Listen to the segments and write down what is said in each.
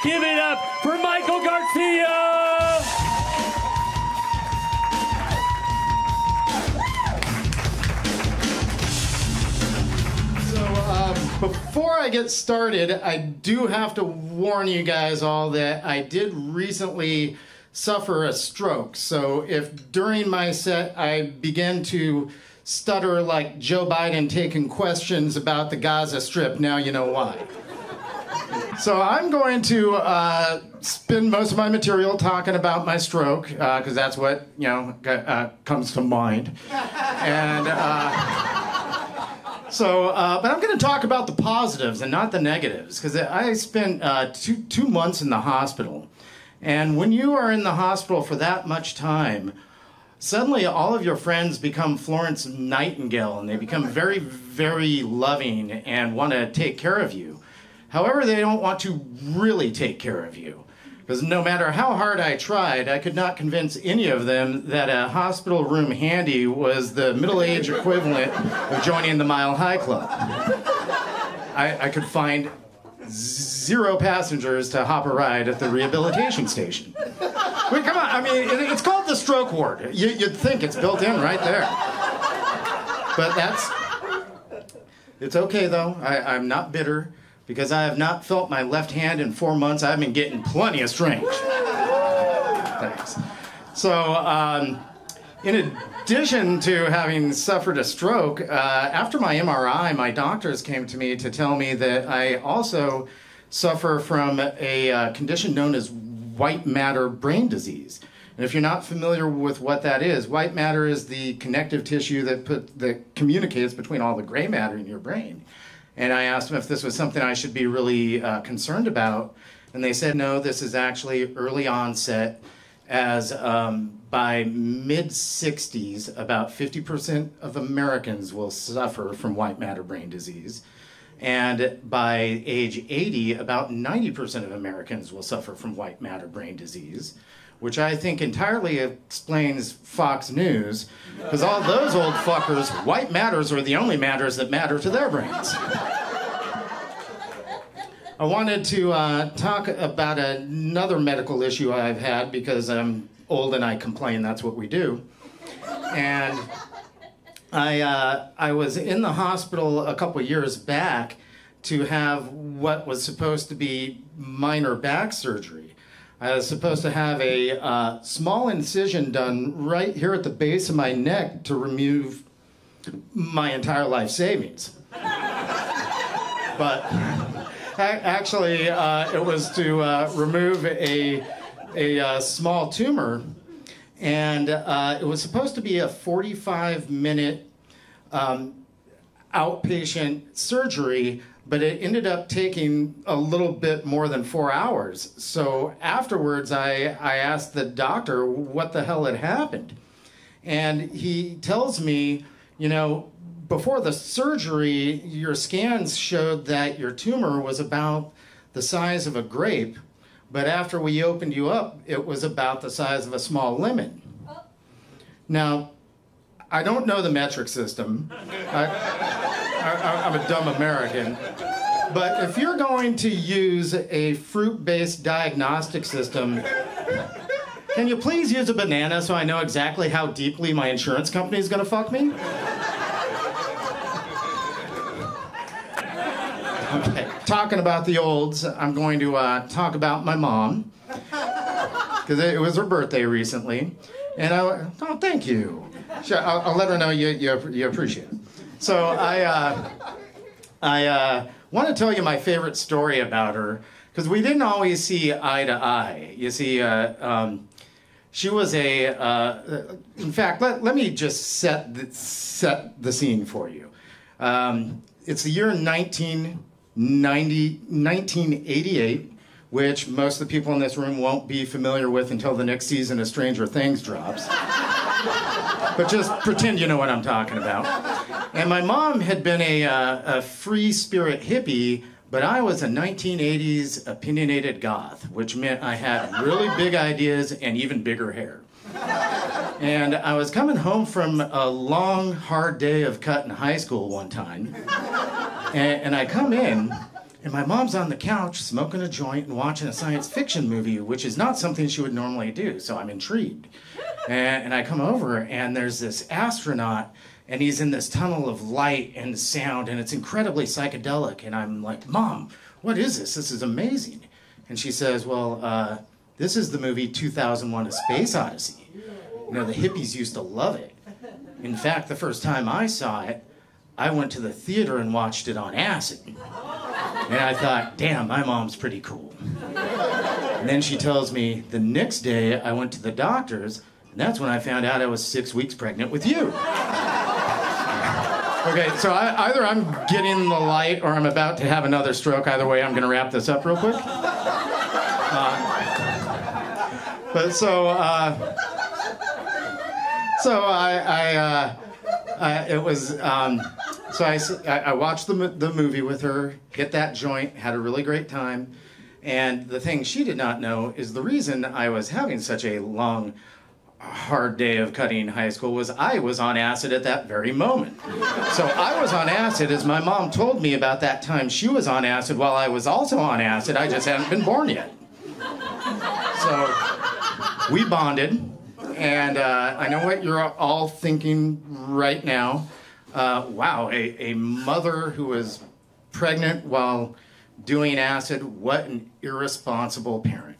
Give it up for Michael Garcia! Before I get started, I do have to warn you guys all that I did recently suffer a stroke. So if during my set I begin to stutter like Joe Biden taking questions about the Gaza Strip, now you know why. So I'm going to spend most of my material talking about my stroke, because that's what, comes to mind. And but I'm going to talk about the positives and not the negatives, because I spent two months in the hospital. And when you are in the hospital for that much time, suddenly all of your friends become Florence Nightingale, and they become very, very loving and want to take care of you. However, they don't want to really take care of you. Because no matter how hard I tried, I could not convince any of them that a hospital room handy was the middle-age equivalent of joining the Mile High Club. I could find 0 passengers to hop a ride at the rehabilitation station. I mean, come on, I mean, it's called the stroke ward. You'd think it's built in right there. But it's okay though. I'm not bitter, because I have not felt my left hand in 4 months. I've been getting plenty of strength. Thanks. So, in addition to having suffered a stroke, after my MRI, my doctors came to me to tell me that I also suffer from a condition known as white matter brain disease. And if you're not familiar with what that is, white matter is the connective tissue that communicates between all the gray matter in your brain. And I asked them if this was something I should be really concerned about. And they said, no, this is actually early onset, as by mid-60s, about 50% of Americans will suffer from white matter brain disease. And by age 80, about 90% of Americans will suffer from white matter brain disease, which I think entirely explains Fox News, because all those old fuckers, white matters are the only matters that matter to their brains. I wanted to talk about another medical issue I've had, because I'm old and I complain, that's what we do. And I was in the hospital a couple years back to have what was supposed to be minor back surgery. I was supposed to have a small incision done right here at the base of my neck to remove my entire life savings. But actually, it was to remove a small tumor, and it was supposed to be a 45-minute outpatient surgery, but it ended up taking a little bit more than 4 hours. So afterwards, I asked the doctor what the hell had happened. And he tells me, before the surgery, your scans showed that your tumor was about the size of a grape, but after we opened you up, it was about the size of a small lemon. Now, I don't know the metric system. I'm a dumb American. But if you're going to use a fruit-based diagnostic system, can you please use a banana so I know exactly how deeply my insurance company is going to fuck me? Okay, talking about the olds, I'm going to talk about my mom, because it was her birthday recently. And oh, thank you. Sure, I'll let her know you appreciate it. So I want to tell you my favorite story about her, because we didn't always see eye to eye. You see, she was in fact, let me just set the scene for you. It's the year 1988, which most of the people in this room won't be familiar with until the next season of Stranger Things drops. But just pretend you know what I'm talking about. And my mom had been a free spirit hippie, but I was a 1980s opinionated goth, which meant I had really big ideas and even bigger hair. And I was coming home from a long, hard day of cut in high school one time, and I come in, And my mom's on the couch smoking a joint and watching a science fiction movie, which is not something she would normally do, so I'm intrigued. And I come over, and there's this astronaut, and he's in this tunnel of light and sound, and it's incredibly psychedelic. And I'm like, Mom, what is this? This is amazing. And she says, well, this is the movie 2001: A Space Odyssey. You know, the hippies used to love it. In fact, the first time I saw it, I went to the theater and watched it on acid. And I thought, damn, my mom's pretty cool. And then she tells me the next day I went to the doctor's, and that's when I found out I was 6 weeks pregnant with you. Okay, so either I'm getting the light or I'm about to have another stroke. Either way, I'm going to wrap this up real quick. I watched the movie with her, hit that joint, had a really great time. And the thing she did not know is the reason I was having such a long, hard day of cutting high school was I was on acid at that very moment. So I was on acid as my mom told me about that time she was on acid while I was also on acid. I just hadn't been born yet. So we bonded. And I know what you're all thinking right now. Wow, a mother who was pregnant while doing acid, what an irresponsible parent.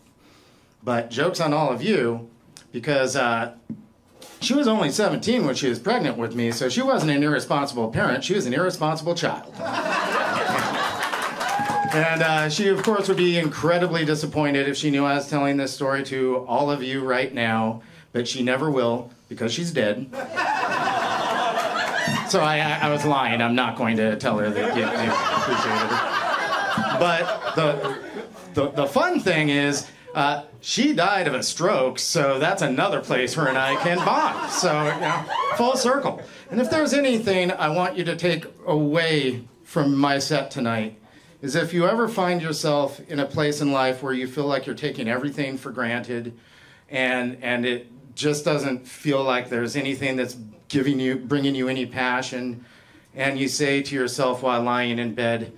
But joke's on all of you, because she was only 17 when she was pregnant with me, so she wasn't an irresponsible parent, she was an irresponsible child. And she, of course, would be incredibly disappointed if she knew I was telling this story to all of you right now, but she never will, because she's dead. So I was lying. I'm not going to tell her that you appreciated it. But the fun thing is, she died of a stroke, so that's another place her and I can bond. So, you know, full circle. And if there's anything I want you to take away from my set tonight, is if you ever find yourself in a place in life where you feel like you're taking everything for granted, and it just doesn't feel like there's anything that's bringing you any passion, and you say to yourself while lying in bed,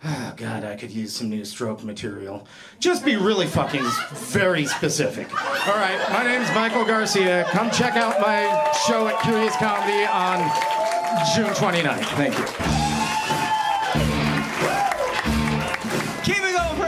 oh, God, I could use some new stroke material. Just be really fucking very specific. All right, my name's Michael Garcia. Come check out my show at Curious Comedy on June 29th. Thank you. Keep it going for